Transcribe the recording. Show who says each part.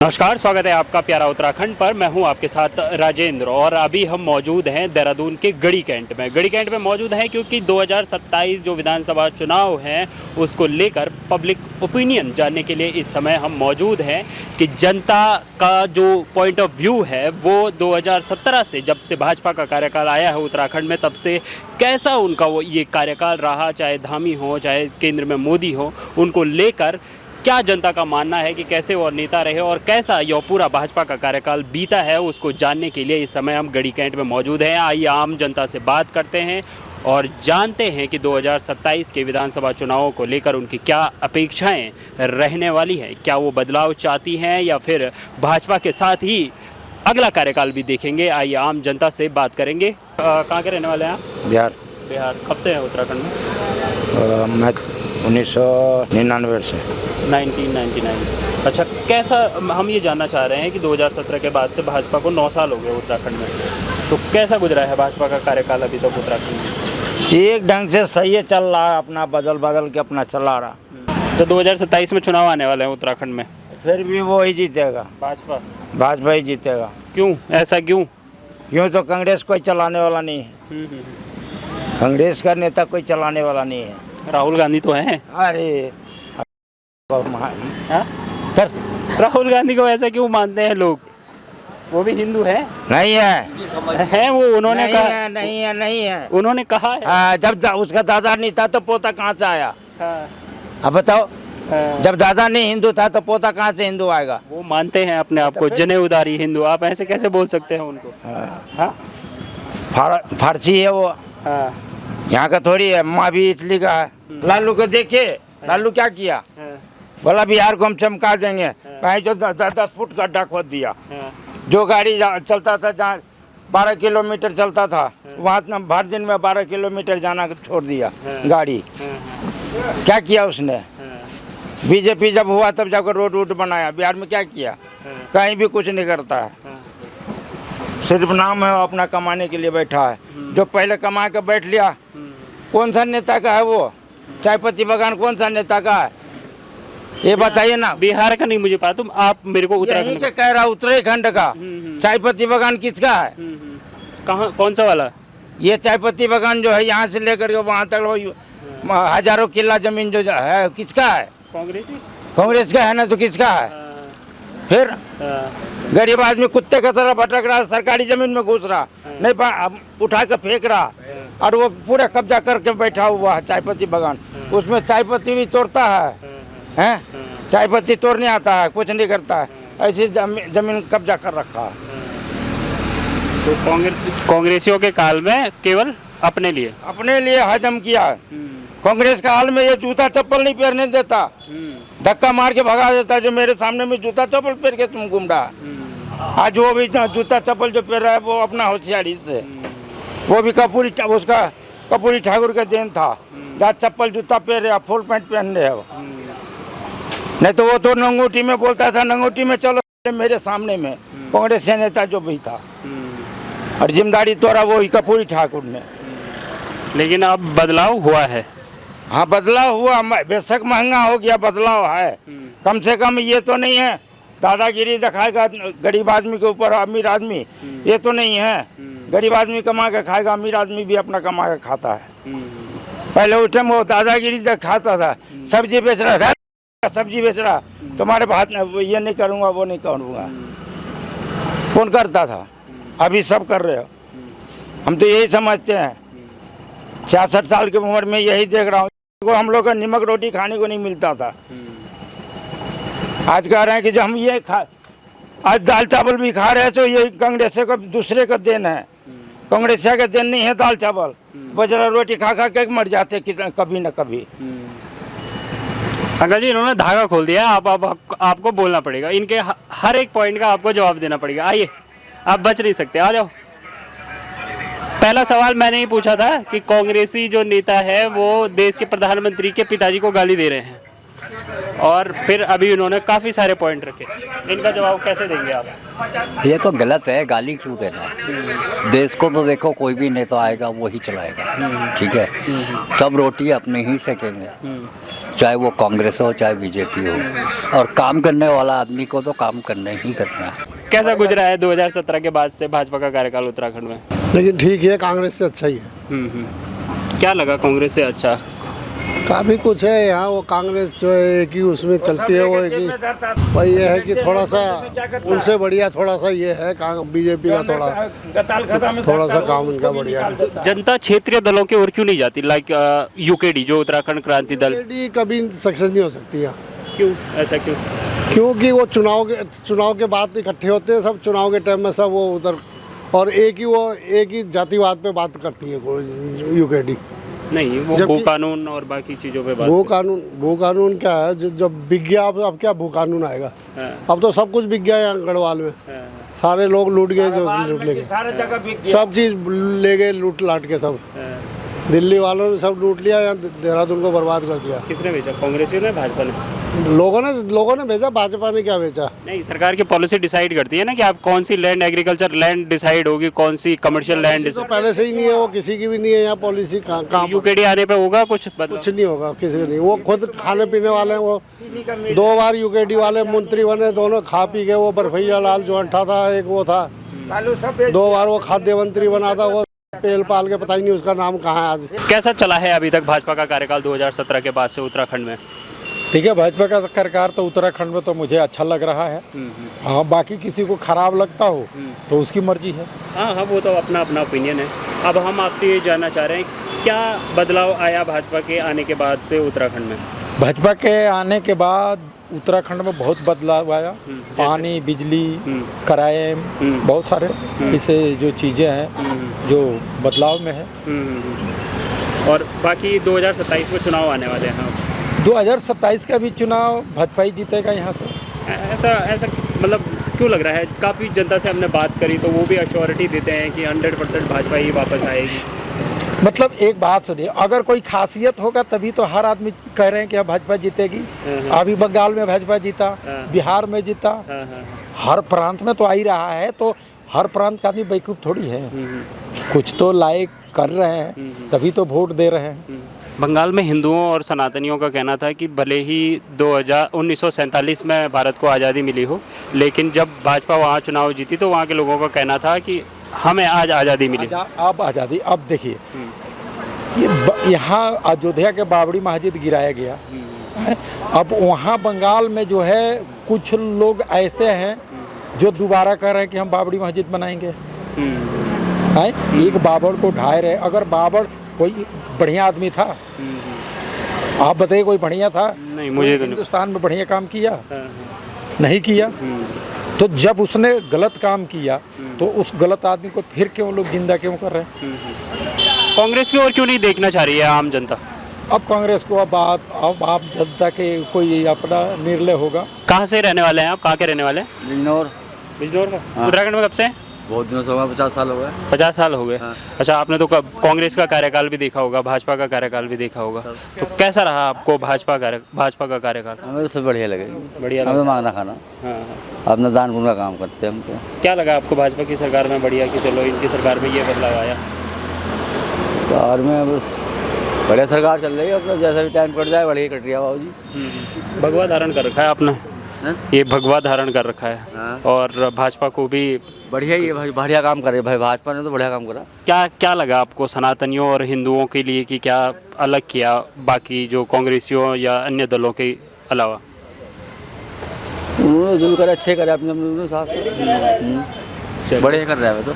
Speaker 1: नमस्कार, स्वागत है आपका प्यारा उत्तराखंड पर। मैं हूं आपके साथ राजेंद्र और अभी हम मौजूद हैं देहरादून के गढ़ी कैंट में। गढ़ी कैंट में मौजूद हैं क्योंकि 2027 जो विधानसभा चुनाव हैं उसको लेकर पब्लिक ओपिनियन जानने के लिए इस समय हम मौजूद हैं कि जनता का जो पॉइंट ऑफ व्यू है वो 2017 से, जब से भाजपा का कार्यकाल आया है उत्तराखंड में, तब से कैसा उनका वो ये कार्यकाल रहा, चाहे धामी हो चाहे केंद्र में मोदी हो, उनको लेकर क्या जनता का मानना है कि कैसे वो नेता रहे और कैसा यह पूरा भाजपा का कार्यकाल बीता है, उसको जानने के लिए इस समय हम गढ़ी कैंट में मौजूद हैं। आइए आम जनता से बात करते हैं और जानते हैं कि 2027 के विधानसभा चुनावों को लेकर उनकी क्या अपेक्षाएं रहने वाली हैं। क्या वो बदलाव चाहती हैं या फिर भाजपा के साथ ही अगला कार्यकाल भी देखेंगे। आइए आम जनता से बात करेंगे। कहाँ के रहने वाले हैं आप? बिहार। कब से हैं उत्तराखंड में?
Speaker 2: मैं 1999 से
Speaker 1: 1999। अच्छा, कैसा, हम ये जानना चाह रहे हैं कि 2017 के बाद से भाजपा को 9 साल हो गए उत्तराखंड में, तो कैसा गुजरा है भाजपा का कार्यकाल अभी तक उत्तराखंड में?
Speaker 2: एक ढंग से सही है, चल रहा है, अपना बदल के अपना चला रहा।
Speaker 1: तो 2027 में चुनाव आने वाले हैं उत्तराखंड में,
Speaker 2: फिर भी वो ही जीतेगा, भाजपा ही जीतेगा।
Speaker 1: क्यों, ऐसा क्यों?
Speaker 2: क्यों तो कांग्रेस कोई चलाने वाला नहीं है। कांग्रेस का नेता कोई चलाने वाला नहीं है।
Speaker 1: राहुल गांधी तो हैं।
Speaker 2: अरे
Speaker 1: हाँ? राहुल गांधी को ऐसा क्यों मानते हैं लोग? वो भी हिंदू है?
Speaker 2: नहीं है,
Speaker 1: हैं वो, उन्होंने
Speaker 2: नहीं
Speaker 1: कहा
Speaker 2: है, नहीं है।
Speaker 1: उन्होंने कहा है।
Speaker 2: जब उसका दादा नहीं था तो पोता कहाँ से आया?
Speaker 1: हाँ।
Speaker 2: अब बताओ,
Speaker 1: हाँ।
Speaker 2: जब दादा नहीं हिंदू था तो पोता कहाँ से हिंदू आएगा?
Speaker 1: वो मानते हैं अपने आप को जनेऊदारी हिंदू। आप ऐसे कैसे बोल सकते हैं उनको? हाँ?
Speaker 2: फारसी है वो,
Speaker 1: हाँ।
Speaker 2: यहाँ का थोड़ी है। माँ भी इटली का है। लालू को देखिए, लालू क्या किया? बोला बिहार को हम चमका देंगे। भाई जो 10 फुट गड्ढा खोद दिया। जो गाड़ी चलता था, जहाँ 12 किलोमीटर चलता था, वहाँ भर दिन में 12 किलोमीटर जाना छोड़ दिया गाड़ी। क्या किया उसने? बीजेपी जब हुआ तब जाकर रोड वोड बनाया। बिहार में क्या किया? कहीं भी कुछ नहीं करता है, सिर्फ नाम है, अपना कमाने के लिए बैठा है। जो पहले कमा के बैठ लिया, कौन सा नेता का है वो? चाय पत्ती बागान कौन सा नेता का है, ये बताइए ना।
Speaker 1: बिहार का नहीं मुझे पता, तुम आप मेरे को उत्तराखंड
Speaker 2: के कह रहा, उत्तराखंड का चाय पत्ती बागान किसका है?
Speaker 1: कहाँ, कौन सा वाला?
Speaker 2: ये चाय पत्ती बागान जो है, यहाँ से लेकर के वहाँ तक हजारों किला जमीन जो है, किसका है? कांग्रेस का है ना, तो किसका है? फिर गरीब आदमी कुत्ते का तरह भटक रहा, सरकारी जमीन में घुस रहा, नहीं उठा के फेंक रहा, और वो पूरा कब्जा करके बैठा हुआ है चाय पत्ती बागान। उसमें चाय पत्ती भी तोड़ता है, चाय पत्ती तोड़ने आता है, कुछ नहीं करता है, ऐसी जमीन कब्जा कर रखा है।
Speaker 1: तो कांग्रेसियों के काल में केवल अपने लिए
Speaker 2: हजम किया है। कांग्रेस का हाल में ये जूता चप्पल नहीं पहनने देता, धक्का मार के भगा देता। जो मेरे सामने में जूता चप्पल पहन के तुम घूम रहा, आज वो भी जूता चप्पल जो पहन रहा है वो अपना होशियारी से, वो भी उसका कपूरी ठाकुर का देन था। जहाँ चप्पल जूता पहन रहा, फुल पैंट पहन रहे हो, नहीं तो वो तो नंगूटी में बोलता था, नंगूटी में चलो। मेरे सामने में कांग्रेस नेता जो भी था, और जिम्मेदारी तोड़ा वो ही कपूरी ठाकुर ने।
Speaker 1: लेकिन अब बदलाव हुआ है।
Speaker 2: हाँ, बदलाव हुआ, बेशक महंगा हो गया, बदलाव है। कम से कम ये तो नहीं है दादागिरी दिखाएगा गरीब आदमी के ऊपर, अमीर आदमी, ये तो नहीं है। गरीब आदमी कमा के खाएगा, अमीर आदमी भी अपना कमा के खाता है। पहले उस टाइम वो दादागिरी दिखाता था, सब्जी बेच रहा था, सब्जी बेच रहा, तुम्हारे हाथ में ये नहीं करूँगा, वो नहीं करूँगा, कौन करता था? अभी सब कर रहे हो। हम तो यही समझते हैं, 66 साल की उम्र में यही देख रहा हूँ। हम लोग का नमक रोटी खाने को नहीं मिलता था, आज कह रहे हैं कि जब हम ये आज दाल चावल भी खा रहे हैं तो ये कांग्रेस का दूसरे का देन है। कांग्रेस का देन नहीं है दाल चावल, बजरा रोटी खा खा के मर जाते कभी न कभी।
Speaker 1: अंकल जी, इन्होंने धागा खोल दिया। आपको बोलना पड़ेगा, इनके हर एक पॉइंट का आपको जवाब देना पड़ेगा। आइए, आप बच नहीं सकते, आ जाओ। पहला सवाल मैंने ही पूछा था कि कांग्रेसी जो नेता है वो देश के प्रधानमंत्री के पिताजी को गाली दे रहे हैं। और फिर अभी इन्होंने काफ़ी सारे पॉइंट रखे, इनका जवाब कैसे देंगे आप?
Speaker 3: ये तो गलत है, गाली क्यों देना है? देश को तो देखो, कोई भी नेता आएगा वही चलाएगा, ठीक है। सब रोटी अपने ही सेकेंगे, चाहे वो कांग्रेस हो चाहे बीजेपी हो, और काम करने वाला आदमी को तो काम करने ही करना है।
Speaker 1: कैसा गुजरा है 2017 के बाद से भाजपा का कार्यकाल उत्तराखंड में?
Speaker 4: लेकिन ठीक है, कांग्रेस से अच्छा ही है।
Speaker 1: क्या लगा कांग्रेस से अच्छा?
Speaker 4: काफ़ी कुछ है यहाँ, वो कांग्रेस जो है एक ही उसमें चलती है, वो एक ही वही ये है कि थोड़ा सा उनसे बढ़िया थोड़ा सा ये है बीजेपी का, थोड़ा सा काम इनका बढ़िया है।
Speaker 1: जनता क्षेत्रीय दलों की ओर क्यों नहीं जाती, लाइक यूकेडी जो उत्तराखंड क्रांति दल?
Speaker 4: यूकेडी कभी सक्सेस नहीं हो सकती है।
Speaker 1: क्यों, ऐसा क्यों?
Speaker 4: क्योंकि वो चुनाव के बाद इकट्ठे होते हैं सब, चुनाव के टाइम में सब वो उधर, और एक ही जातिवाद पे बात करती है यूकेडी।
Speaker 1: नहीं, वो भू कानून और बाकी चीज़ों पे बात।
Speaker 4: भू कानून क्या है? जब बिक गया अब क्या भू कानून आएगा? अब तो सब कुछ बिक गया यहाँ गढ़वाल में, सारे लोग लूट गए, जो लूट ले गए,
Speaker 2: सारे जगह बिक गया,
Speaker 4: सब चीज़ ले गए, लूट लाट के सब। दिल्ली वालों ने सब लूट लिया, यहाँ देहरादून को बर्बाद कर दिया।
Speaker 1: किसने बेचा, कांग्रेसियों ने, भाजपा ने?
Speaker 4: लोगों ने भेजा, भाजपा ने क्या बेचा?
Speaker 1: नहीं, सरकार की पॉलिसी डिसाइड करती है ना कि आप कौन सी लैंड, एग्रीकल्चर लैंड डिसाइड होगी, कौन सी कमर्शियल लैंड।
Speaker 4: तो पहले से ही नहीं है, वो किसी की भी नहीं है यहाँ पॉलिसी। कहाँ
Speaker 1: यूकेडी आने पे होगा कुछ
Speaker 4: नहीं होगा, किसी को नहीं। वो खुद खाने पीने वाले हैं, वो 2 बार यूकेडी वाले मंत्री बने, दोनों खा पी गए। वो बरफैया लाल जो अंठा था, एक वो था, 2 बार वो खाद्य मंत्री बना था, वो पेल पाल के पता ही नहीं उसका नाम कहाँ है आज।
Speaker 1: कैसा चला है अभी तक भाजपा का कार्यकाल 2017 के बाद से उत्तराखंड में?
Speaker 5: ठीक है, भाजपा का सरकार तो उत्तराखंड में तो मुझे अच्छा लग रहा है। हाँ, बाकी किसी को खराब लगता हो तो उसकी मर्जी है।
Speaker 1: हाँ, वो तो अपना अपना ओपिनियन है। अब हम आपसे ये जानना चाह रहे हैं, क्या बदलाव आया भाजपा के आने के बाद से उत्तराखंड में?
Speaker 5: भाजपा के आने के बाद उत्तराखंड में बहुत बदलाव आया। पानी, बिजली, क्राइम, बहुत सारे ऐसे जो चीज़ें हैं जो बदलाव में है।
Speaker 1: और बाकी 2027 में चुनाव आने वाले हैं।
Speaker 5: 2027 का भी चुनाव भाजपा ही जीतेगा यहाँ से।
Speaker 1: ऐसा मतलब क्यों लग रहा है? काफ़ी जनता से हमने बात करी तो वो भी अश्योरिटी देते हैं कि 100% भाजपा ही वापस आएगी।
Speaker 5: मतलब एक बात सुनिए, अगर कोई खासियत होगा तभी तो हर आदमी कह रहे हैं कि भाजपा जीतेगी। अभी बंगाल में भाजपा जीता, बिहार में जीता, हर प्रांत में तो आ ही रहा है। तो हर प्रांत का आदमी बेवकूफ़ थोड़ी है, कुछ तो लायक कर रहे हैं तभी तो वोट दे रहे हैं।
Speaker 1: बंगाल में हिंदुओं और सनातनियों का कहना था कि भले ही 1947 में भारत को आज़ादी मिली हो, लेकिन जब भाजपा वहाँ चुनाव जीती तो वहाँ के लोगों का कहना था कि हमें आज आज़ादी मिली।
Speaker 5: अब आज़ादी, अब देखिए यहाँ अयोध्या के बाबरी मस्जिद गिराया गया है। अब वहाँ बंगाल में जो है कुछ लोग ऐसे हैं जो दोबारा कह रहे हैं कि हम बाबरी मस्जिद बनाएंगे। एक बाबर को ढाए रहे। अगर बाबर कोई बढ़िया आदमी था, आप बताइए कोई बढ़िया था?
Speaker 1: नहीं, मुझे तो
Speaker 5: हिंदुस्तान में बढ़िया काम किया नहीं किया। तो जब उसने गलत काम किया तो उस गलत आदमी को फिर क्यों लोग जिंदा क्यों कर रहे हैं?
Speaker 1: कांग्रेस की ओर क्यों नहीं देखना चाह रही है आम जनता?
Speaker 5: अब कांग्रेस को अब आप जनता के कोई अपना निर्णय होगा।
Speaker 1: कहाँ से रहने वाले हैं आप? कहाँ के रहने वाले हैं? बिजनौर का। उत्तराखंड में कब से?
Speaker 3: बहुत दिनों से होगा, 50 साल हो गए।
Speaker 1: 50 साल हो गए। अच्छा, आपने तो कांग्रेस का कार्यकाल भी देखा होगा, भाजपा का कार्यकाल भी देखा होगा, तो कैसा रहा आपको भाजपा का कार्यकाल?
Speaker 3: हमें तो बढ़िया लगे,
Speaker 1: बढ़िया
Speaker 3: हमें मांगना खाना, अपना दान पुण्य का काम करते हैं हम तो।
Speaker 1: क्या लगा आपको भाजपा की सरकार में बढ़िया कि चलो इनकी सरकार में ये बदलाव आया?
Speaker 3: सरकार में बस बढ़िया सरकार चल रही है, अपना जैसा भी टाइम कट जाए बढ़िया कट रही है। बाबू जी
Speaker 1: भगवा धारण कर रखा है आपने? ये भगवा धारण कर रखा है। और भाजपा को भी
Speaker 3: बढ़िया ही है भाई, बढ़िया काम करे भाई, भाजपा ने तो बढ़िया काम करा।
Speaker 1: क्या लगा आपको सनातनियों और हिंदुओं के लिए कि क्या अलग किया बाकी जो कांग्रेसियों या अन्य दलों के अलावा?
Speaker 3: उन्होंने जो करे अच्छे करे अपने हिसाब से, बढ़िया कर रहा है तो।